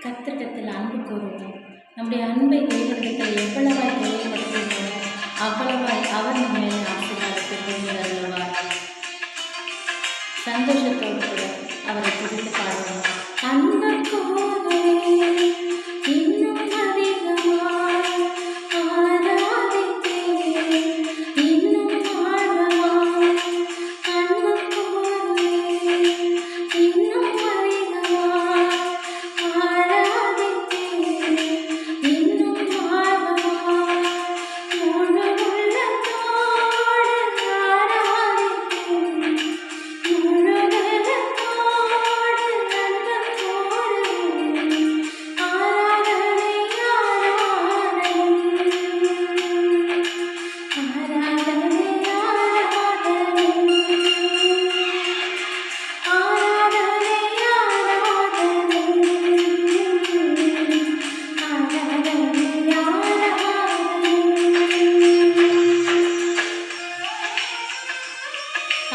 கர்த்தரிடத்தில் அன்பு கூறுவோம். நம்முடைய அன்பை தேவனிடத்தில் எவ்வளவாய் தெரியப்படுத்துகிறோமோ அவ்வளவாய் அவர் நம்மை ஆசீர்வாதத்தை கொண்டு அருள்வார். சந்தோஷத்தோடு கூட அவரை துதித்து பாடுவோம். அன்பு கூறுவே இன்னும் அதிகமாய் ஆராதித்தேன், இன்னும் ஆழமாய் அன்பு கூறுவே இன்னும் அதிகமாய் ஆராதித்தேன், இன்னும் ஆழமாய் முழு உள்ளத்தோடு ஆராதித்தேன், முழு உள்ளத்தோடு அன்பு கூறுவேன். ஆராதனை ஆராதனை ஆராதனை ஆராதனை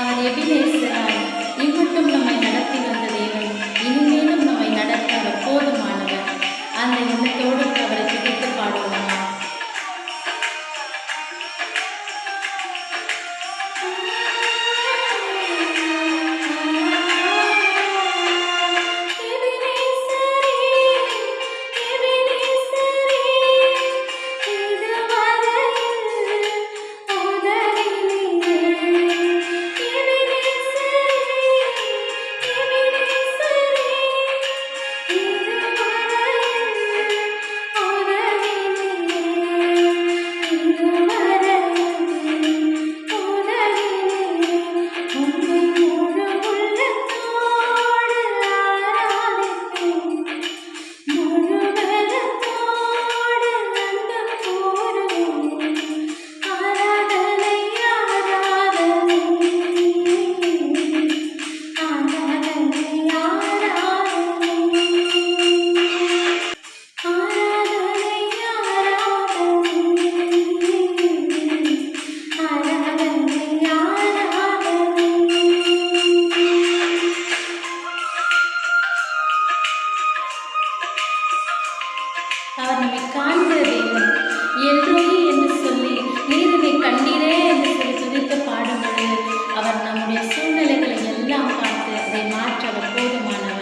அவர் எபினேசராய் இம்மட்டும் நம்மை நடத்தி வந்த தேவன் இனிமேலும் நம்மை நடத்த அவர் போதுமானவர். அந்த எண்ணத்தோடு அவரை துதித்து பாடுவோமா? அவர் நம்மை காண்கிற தேவன். எல்லோரி என்று சொல்லி நீரினை கண்ணீரே என்று சொல்லி துதித்து பாடும் பொழுது அவர் நம்முடைய சூழ்நிலைகளை எல்லாம் பார்த்து அதை மாற்ற அவர் போதுமானவர்.